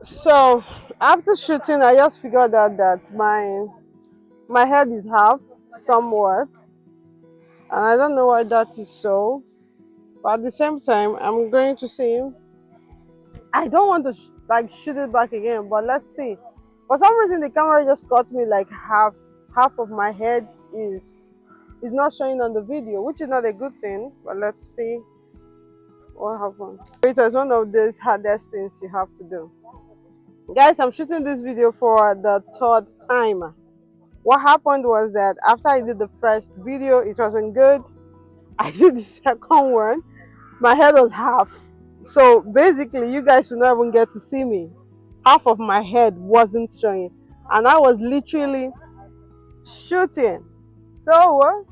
So after shooting, I just figured out that my head is half somewhat, and I don't know why that is so. But at the same time, I'm going to say I don't want to like shoot it back again. But let's see. For some reason, the camera just caught me like half of my head is not showing on the video, which is not a good thing. But let's see what happens. It is one of those hardest things you have to do. Guys, I'm shooting this video for the third time. What happened was that after I did the first video, it wasn't good. I did the second one, my head was half. So basically, you guys should not even get to see me. Half of my head wasn't showing, and I was literally shooting. So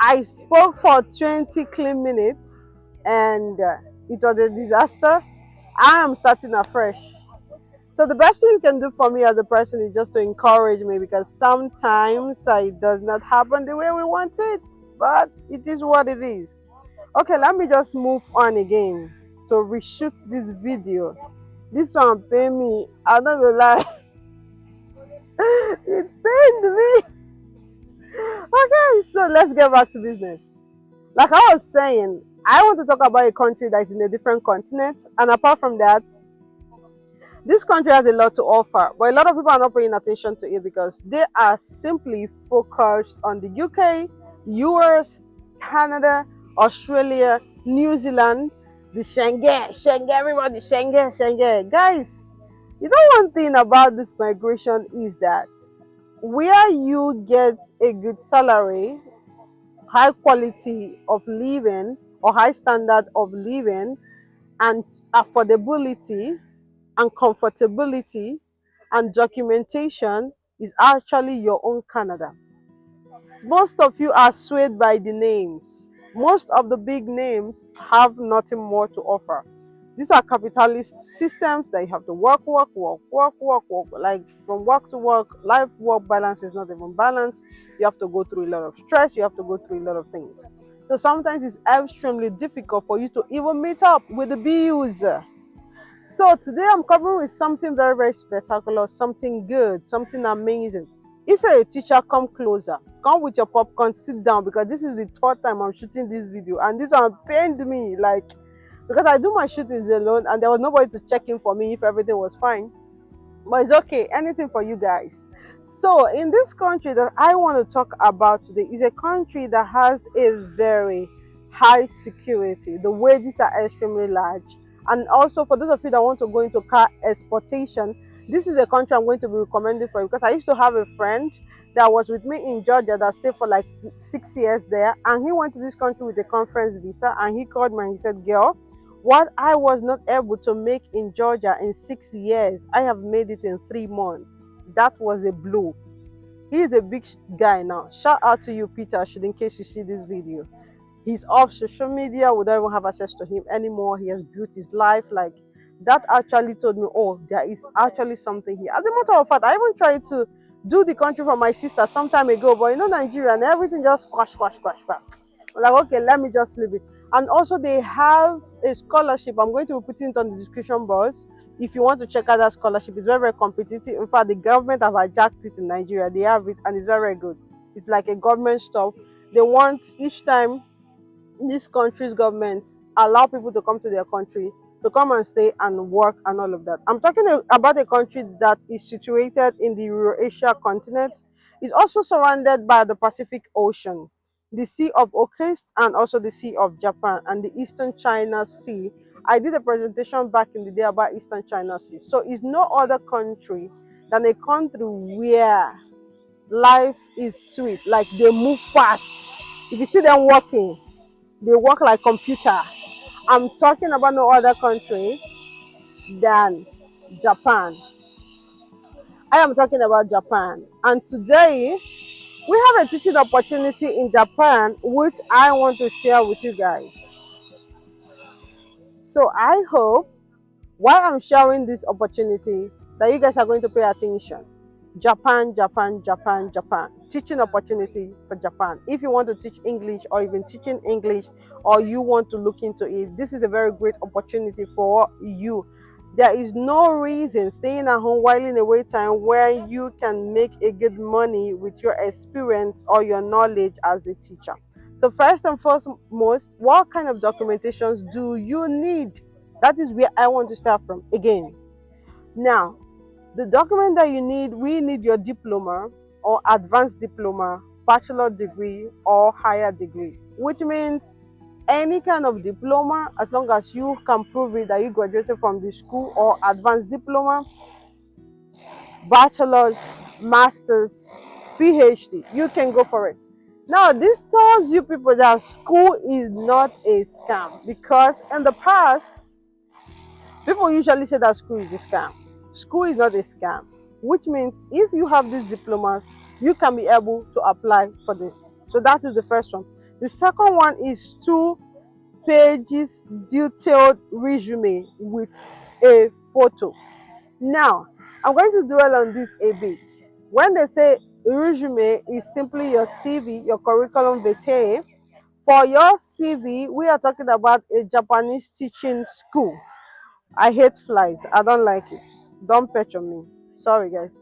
I spoke for 20 clean minutes, and it was a disaster. I am starting afresh. So the best thing you can do for me as a person is just to encourage me, because sometimes it does not happen the way we want it, but it is what it is. Okay, let me just move on again to reshoot this video. This one pain me. I'm not gonna lie. It pained me. Okay, so let's get back to business. Like I was saying, I want to talk about a country that is in a different continent, and apart from that, this country has a lot to offer, but a lot of people are not paying attention to it because they are simply focused on the UK, US, Canada, Australia, New Zealand, the Schengen, everybody, Schengen. Guys, you know one thing about this migration is that where you get a good salary, high quality of living, or high standard of living, and affordability, and comfortability and documentation is actually your own Canada. Most of you are swayed by the names. Most of the big names have nothing more to offer. These are capitalist systems that you have to work. Like from work to work, life work balance is not even balanced. You have to go through a lot of stress, you have to go through a lot of things. So sometimes it's extremely difficult for you to even meet up with the bills. So today I'm coming with something very, very spectacular, something good, something amazing. If you're a teacher, come closer. Come with your popcorn, sit down, because this is the third time I'm shooting this video, and this one pained me, like, because I do my shootings alone and there was nobody to check in for me if everything was fine. But it's okay, anything for you guys. So in this country that I want to talk about today is a country that has a very high security. The wages are extremely large, and also for those of you that want to go into car exportation, this is a country I'm going to be recommending for you, because I used to have a friend that was with me in Georgia that stayed for like 6 years there, and he went to this country with a conference visa, and he called me and he said, girl, what I was not able to make in Georgia in 6 years, I have made it in 3 months. That was a blow. He is a big guy now. Shout out to you, Peter, in case you see this video. He's off social media. We don't even have access to him anymore. He has built his life. Like, that actually told me, oh, there is actually something here. As a matter of fact, I even tried to do the country for my sister some time ago, but you know, Nigeria and everything just squash. I'm like, okay, let me just leave it. And also they have a scholarship. I'm going to be putting it on the description box. If you want to check out that scholarship, it's very, very competitive. In fact, the government have hijacked it in Nigeria. They have it, and it's very, very good. It's like a government stuff. They want each time this country's government allow people to come to their country to come and stay and work and all of that. I'm talking about a country that is situated in the Eurasia continent. It's also surrounded by the Pacific Ocean, the Sea of Okhotsk, and also the Sea of Japan and the Eastern China Sea. I did a presentation back in the day about Eastern China Sea. So it's no other country than a country where life is sweet. Like, they move fast. If you see them walking, they work like computer. I'm talking about no other country than Japan. I am talking about Japan. And today we have a teaching opportunity in Japan which I want to share with you guys. So I hope while I'm sharing this opportunity that you guys are going to pay attention. Japan. Teaching opportunity for Japan. If you want to teach English, or even teaching English, or you want to look into it, this is a very great opportunity for you. There is no reason staying at home whiling away time where you can make a good money with your experience or your knowledge as a teacher. So first and foremost, what kind of documentations do you need? That is where I want to start from again. Now, the document that you need, we need your diploma or advanced diploma, bachelor degree or higher degree, which means any kind of diploma as long as you can prove it that you graduated from the school, or advanced diploma, bachelor's, master's, PhD, you can go for it. Now, this tells you people that school is not a scam, because in the past, people usually say that school is a scam. School is not a scam, which means if you have these diplomas, you can be able to apply for this. So that is the first one. The second one is 2 pages detailed resume with a photo. Now, I'm going to dwell on this a bit. When they say resume is simply your CV, your curriculum vitae, for your CV, we are talking about a Japanese teaching school. I hate flies. I don't like it. Don't pet on me. Sorry, guys.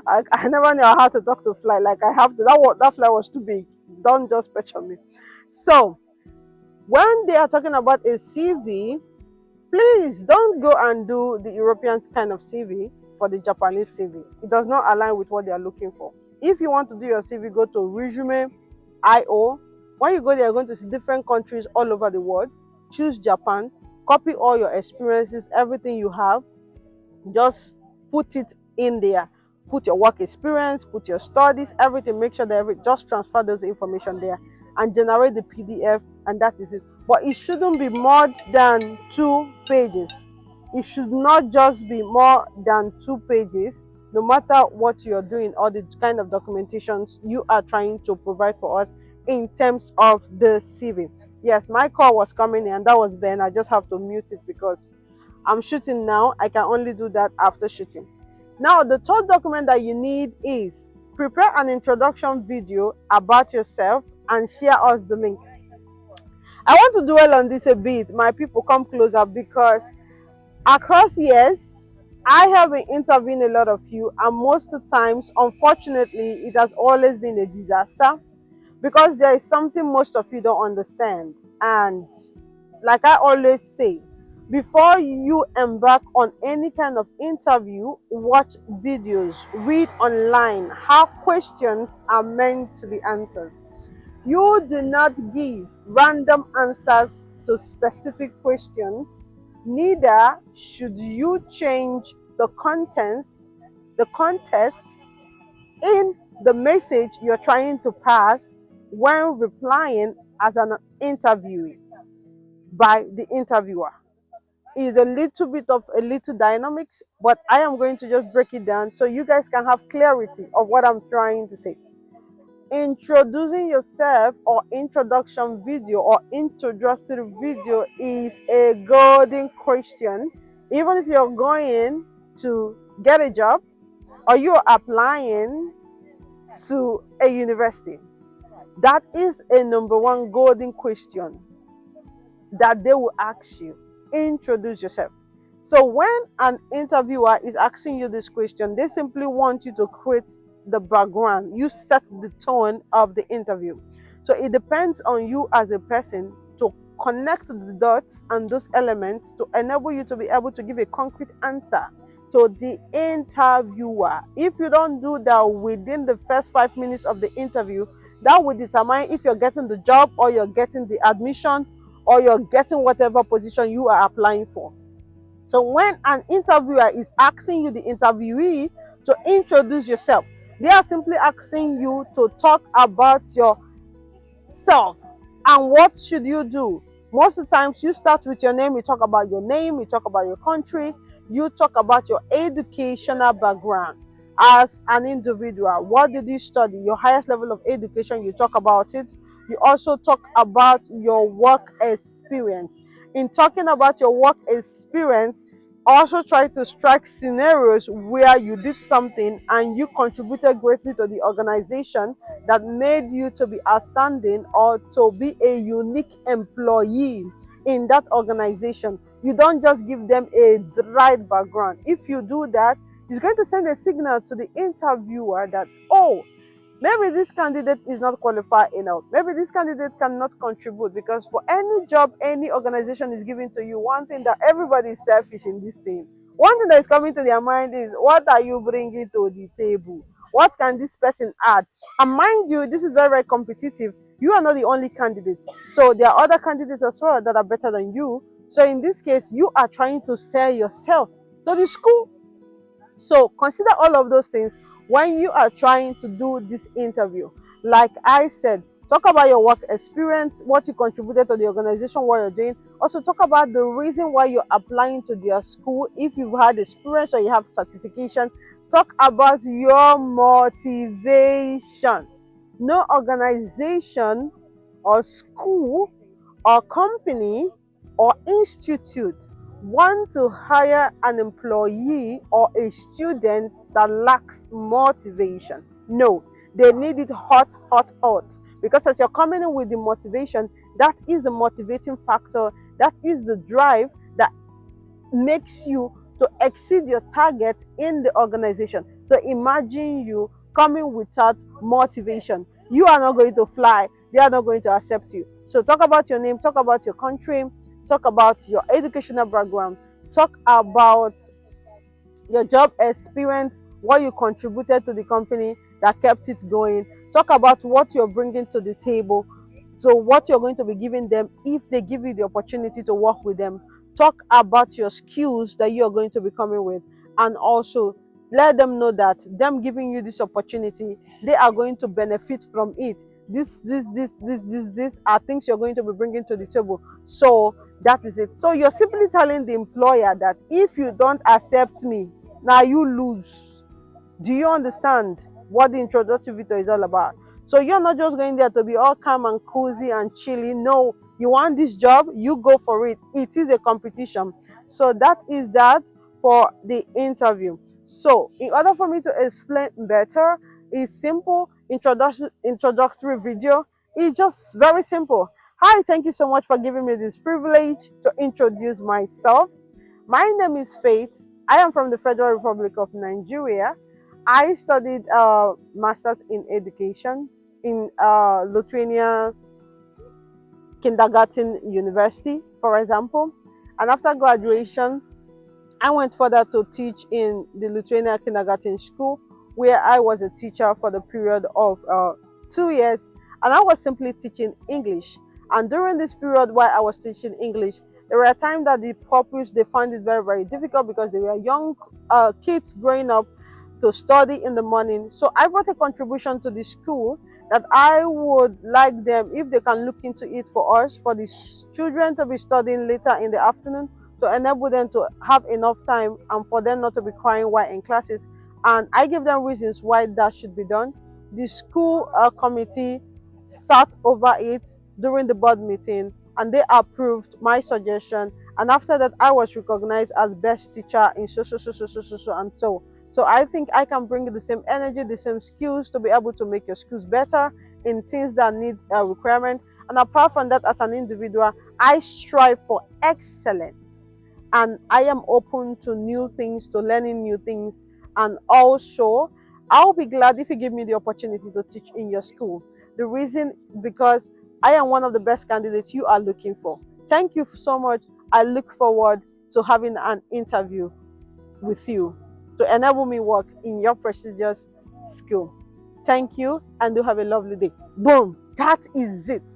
I never knew how to talk to fly. Like I have to. That fly was too big. Don't just pet on me. So when they are talking about a CV, please don't go and do the European kind of CV for the Japanese CV. It does not align with what they are looking for. If you want to do your CV, go to resume.io. When you go there, you're going to see different countries all over the world. Choose Japan, copy all your experiences, everything you have, just put it in there. Put your work experience, put your studies, everything. Make sure that just transfer those information there and generate the PDF, and that is it. But it shouldn't be more than 2 pages. It should not just be more than 2 pages, no matter what you're doing or the kind of documentations you are trying to provide for us in terms of the CV. Yes, my call was coming in, and that was Ben. I just have to mute it because I'm shooting now. I can only do that after shooting. Now, the third document that you need is prepare an introduction video about yourself and share us the link. I want to dwell on this a bit. My people, come closer, because across years, I have been interviewing a lot of you, and most of the times, unfortunately, it has always been a disaster, because there is something most of you don't understand. And like I always say, before you embark on any kind of interview, watch videos, read online how questions are meant to be answered. You do not give random answers to specific questions, neither should you change the context in the message you're trying to pass when replying as an interviewee by the interviewer. Is a little bit of a little dynamics, but I am going to just break it down so you guys can have clarity of what I'm trying to say. Introducing yourself or introduction video or introductory video is a golden question. Even if you're going to get a job or you're applying to a university, that is a number one golden question that they will ask you. Introduce yourself. So when an interviewer is asking you this question, they simply want you to create the background. You set the tone of the interview. So it depends on you as a person to connect the dots and those elements to enable you to be able to give a concrete answer to the interviewer. If you don't do that within the first 5 minutes of the interview, that will determine if you're getting the job or you're getting the admission or you're getting whatever position you are applying for. So when an interviewer is asking you, the interviewee, to introduce yourself, they are simply asking you to talk about yourself and what should you do. Most of the times you start with your name, you talk about your name, you talk about your country, you talk about your educational background as an individual. What did you study? Your highest level of education, you talk about it. You also talk about your work experience. In talking about your work experience, also try to strike scenarios where you did something and you contributed greatly to the organization that made you to be outstanding or to be a unique employee in that organization. You don't just give them a dry background. If you do that, it's going to send a signal to the interviewer that, oh, maybe this candidate is not qualified enough. Maybe this candidate cannot contribute, because for any job any organization is giving to you, one thing that everybody is selfish in this thing. One thing that is coming to their mind is, what are you bringing to the table? What can this person add? And mind you, this is very, very competitive. You are not the only candidate. So there are other candidates as well that are better than you. So in this case, you are trying to sell yourself to the school. So consider all of those things when you are trying to do this interview. Like I said, talk about your work experience, what you contributed to the organization, what you're doing. Also talk about the reason why you're applying to their school. If you've had experience or you have certification, talk about your motivation. No organization or school or company or institute want to hire an employee or a student that lacks motivation. No, they need it hot, hot, hot. Because as you're coming in with the motivation, that is the motivating factor, that is the drive that makes you to exceed your target in the organization. So imagine you coming without motivation. You are not going to fly. They are not going to accept you. So talk about your name, talk about your country, talk about your educational background, talk about your job experience, what you contributed to the company that kept it going. Talk about what you're bringing to the table, so what you're going to be giving them if they give you the opportunity to work with them. Talk about your skills that you're going to be coming with, and also let them know that them giving you this opportunity, they are going to benefit from it. This are things you're going to be bringing to the table. So that is it. So you're simply telling the employer that if you don't accept me, now you lose. Do you understand what the introductory video is all about? So you're not just going there to be all calm and cozy and chilly. No, you want this job, you go for it. It is a competition. So that is that for the interview. So in order for me to explain better, it's simple introductory video. It's just very simple. Hi, thank you so much for giving me this privilege to introduce myself. My name is Faith. I am from the Federal Republic of Nigeria. I studied Masters in Education in Lithuania Kindergarten University, for example. And after graduation, I went further to teach in the Lithuania Kindergarten School, where I was a teacher for the period of 2 years. And I was simply teaching English. And during this period while I was teaching English, there were times that the pupils, they found it very, very difficult because they were young kids growing up to study in the morning. So I brought a contribution to the school that I would like them, if they can look into it for us, for the children to be studying later in the afternoon, to enable them to have enough time and for them not to be crying while in classes. And I gave them reasons why that should be done. The school committee sat over it during the board meeting and they approved my suggestion. And after that, I was recognized as best teacher in so and so. So I think I can bring the same energy, the same skills to be able to make your schools better in things that need a requirement. And apart from that, as an individual, I strive for excellence. And I am open to new things, to learning new things. And also, I'll be glad if you give me the opportunity to teach in your school. The reason, because I am one of the best candidates you are looking for. Thank you so much. I look forward to having an interview with you to enable me work in your prestigious school. Thank you and do have a lovely day. Boom, that is it.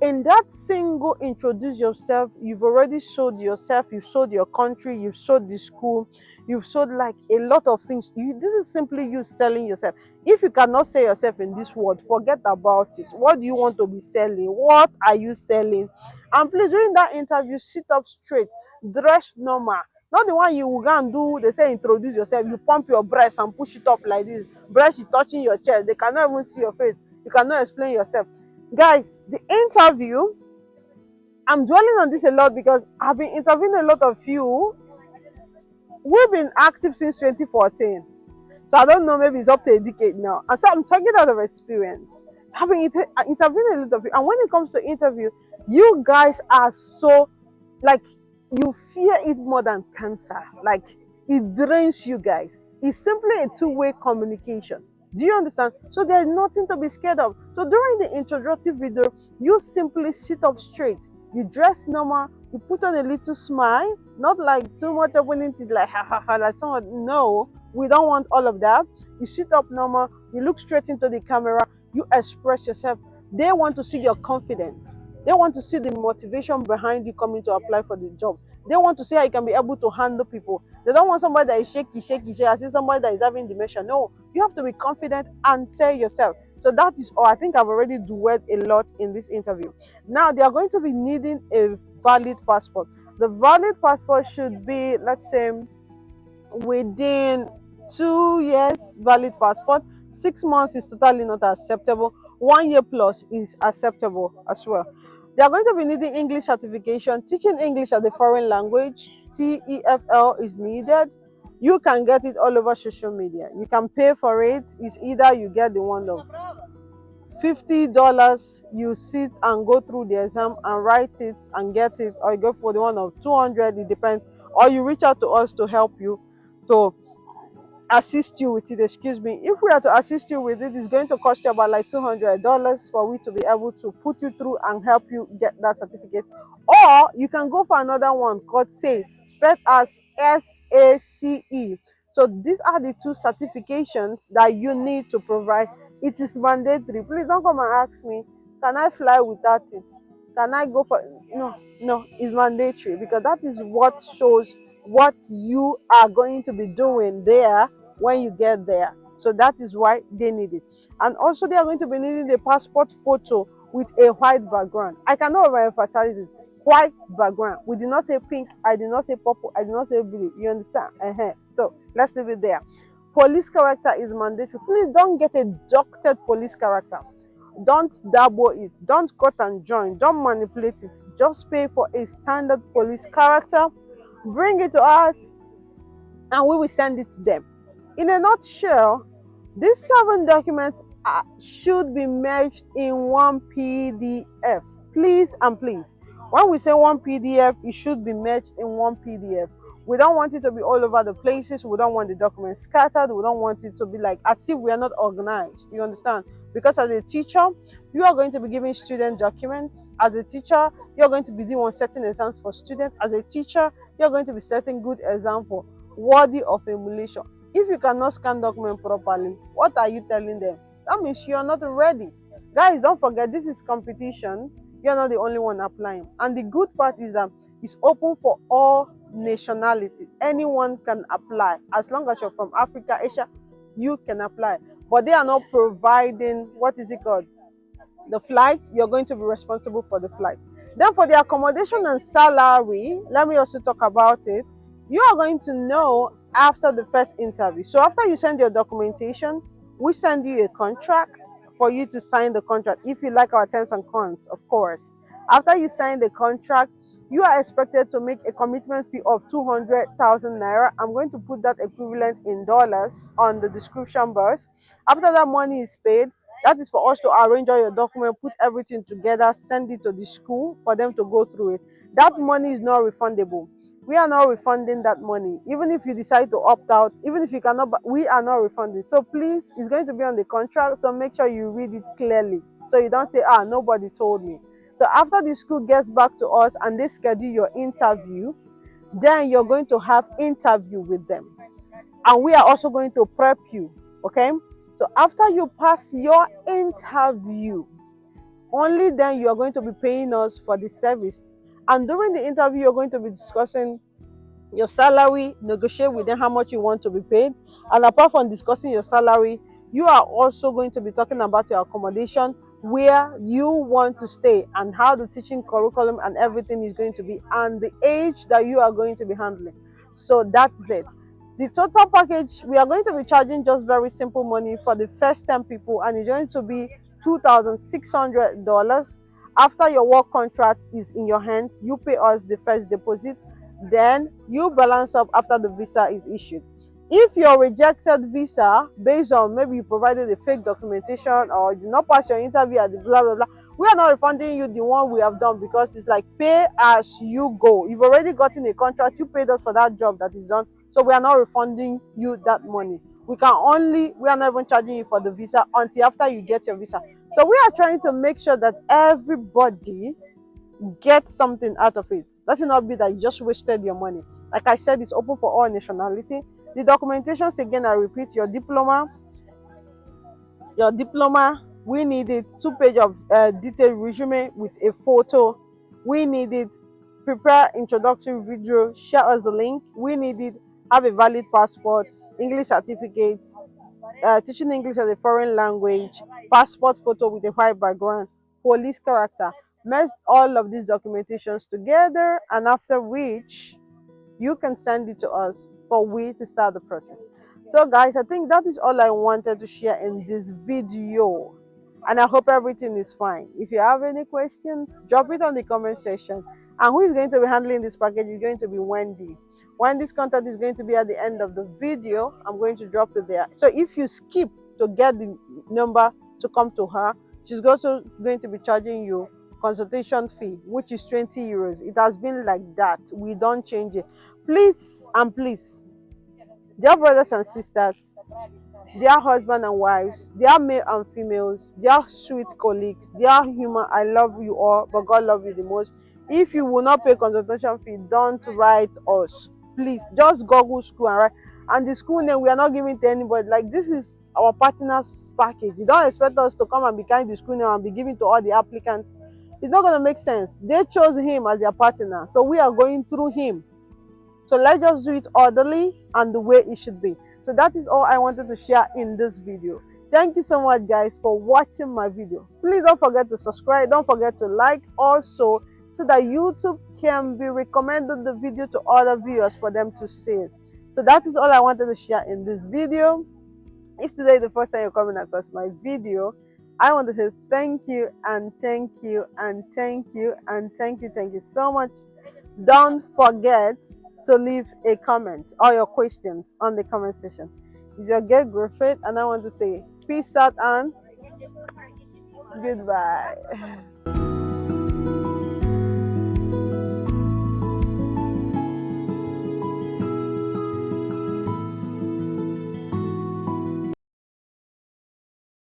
In that single introduce yourself, you've already showed yourself, you've showed your country, you've showed the school, you've showed like a lot of things. This is simply you selling yourself. If you cannot sell yourself in this world, forget about it. What do you want to be selling? What are you selling? And please, during that interview, sit up straight, dress normal. Not the one you will go and do, they say introduce yourself, you pump your breast and push it up like this. Breast is touching your chest. They cannot even see your face. You cannot explain yourself. Guys, the interview, I'm dwelling on this a lot because I've been interviewing a lot of you. We've been active since 2014. So I don't know, maybe it's up to a decade now. And so I'm talking out of experience. So I've been interviewing a lot of you. And when it comes to interview, you guys are so, like, you fear it more than cancer. Like, it drains you guys. It's simply a two-way communication. Do you understand? So there's nothing to be scared of. So during the introductory video, you simply sit up straight. You dress normal. You put on a little smile, not like too much opening teeth, like ha ha ha, like someone. No, we don't want all of that. You sit up normal. You look straight into the camera. You express yourself. They want to see your confidence. They want to see the motivation behind you coming to apply for the job. They want to see how you can be able to handle people. They don't want somebody that is shaky, shaky, shaky, as in somebody that is having dementia. No, you have to be confident and say yourself. So that is all. I think I've already doed a lot in this interview. Now they are going to be needing a valid passport. The valid passport should be, let's say, within 2 years valid passport. 6 months is totally not acceptable. 1 year plus is acceptable as well. They are going to be needing English certification. Teaching English as a foreign language, TEFL, is needed. You can get it all over social media. You can pay for it. It's either you get the one of $50, you sit and go through the exam and write it and get it, or you go for the one of 200. It depends. Or you reach out to us to help you, to assist you with it. Excuse me. If we are to assist you with it, it's going to cost you about like $200 for we to be able to put you through and help you get that certificate. Or you can go for another one called SACE, spelled as SACE. So these are the two certifications that you need to provide. It is mandatory. Please don't come and ask me, can I fly without it? Can I go for, no, no, it's mandatory, because that is what shows what you are going to be doing there when you get there. So that is why they need it. And also they are going to be needing the passport photo with a white background. I cannot overemphasize it. White background. We did not say pink. I did not say purple. I did not say blue. You understand? So let's leave it there. Police character is mandatory. Please don't get a doctored police character. Don't double it. Don't cut and join. Don't manipulate it. Just pay for a standard police character. Bring it to us and we will send it to them. In a nutshell, these 7 documents should be merged in one PDF. Please and please. When we say one PDF, it should be merged in one PDF. We don't want it to be all over the places. We don't want the documents scattered. We don't want it to be like as if we are not organized. You understand? Because as a teacher, you are going to be giving student documents. As a teacher, you're going to be the one setting exams for students. As a teacher, you're going to be setting good example worthy of emulation. If you cannot scan document properly, what are you telling them? That means you're not ready. Guys, don't forget, this is competition. You're not the only one applying. And the good part is that it's open for all nationality. Anyone can apply. As long as you're from Africa, Asia, you can apply. But they are not providing, what is it called? The flight. You're going to be responsible for the flight. Then for the accommodation and salary, let me also talk about it. You are going to know after the first interview. So after you send your documentation, we send you a contract for you to sign the contract. If you like our terms and conditions, of course. After you sign the contract, you are expected to make a commitment fee of 200,000 naira. I'm going to put that equivalent in dollars on the description box. After that money is paid, that is for us to arrange all your document, put everything together, send it to the school for them to go through it. That money is not refundable. We are not refunding that money. Even if you decide to opt out, even if you cannot, we are not refunding. So please, it's going to be on the contract, so make sure you read it clearly. So you don't say, nobody told me. So after the school gets back to us and they schedule your interview, then you're going to have interview with them. And we are also going to prep you, okay? So after you pass your interview, only then you are going to be paying us for the service. And during the interview, you're going to be discussing your salary, negotiate with them how much you want to be paid. And apart from discussing your salary, you are also going to be talking about your accommodation, where you want to stay, and how the teaching curriculum and everything is going to be, and the age that you are going to be handling. So that's it. The total package, we are going to be charging just very simple money for the first 10 people, and it's going to be $2,600. After your work contract is in your hands, you pay us the first deposit, then you balance up after the visa is issued. If your rejected visa, based on maybe you provided a fake documentation or you did not pass your interview at the blah blah blah, We are not refunding you the one we have done, because it's like pay as you go. You've already gotten a contract, you paid us for that job that is done, so we are not refunding you that money. We are not even charging you for the visa until after you get your visa. So we are trying to make sure that everybody gets something out of it. Let it not be that you just wasted your money. Like I said, it's open for all nationality. The documentations, again, I repeat, your diploma, we need it, 2 page of detailed resume with a photo. We need it, prepare introductory video, share us the link. We need it, have a valid passport, English certificate, teaching English as a foreign language, passport photo with a white background, police character. Merge all of these documentations together, and after which you can send it to us for we to start the process. So guys, I think that is all I wanted to share in this video, and I hope everything is fine. If you have any questions, drop it on the comment section. And who is going to be handling this package is going to be Wendy. Wendy's contact is going to be at the end of the video. I'm going to drop it there. So if you skip to get the number to come to her, she's also going to be charging you consultation fee, which is 20 euros. It has been like that. We don't change it. Please and please, dear brothers and sisters, dear husband and wives, dear male and females, dear sweet colleagues, dear human, I love you all, but God love you the most. If you will not pay consultation fee, don't write us. Please, just Google school and write. And the school name, we are not giving to anybody. Like, this is our partner's package. You don't expect us to come and be carrying the school name and be giving to all the applicants. It's not going to make sense. They chose him as their partner, so we are going through him. So let's just do it orderly and the way it should be. So that is all I wanted to share in this video. Thank you so much, guys, for watching my video. Please don't forget to subscribe. Don't forget to like also, so that YouTube can be recommended the video to other viewers for them to see it. So that is all I wanted to share in this video. If today is the first time you're coming across my video, I want to say thank you and thank you and thank you and thank you so much. Don't forget to leave a comment or your questions on the comment section. It's your girl Griffith, and I want to say peace out and goodbye.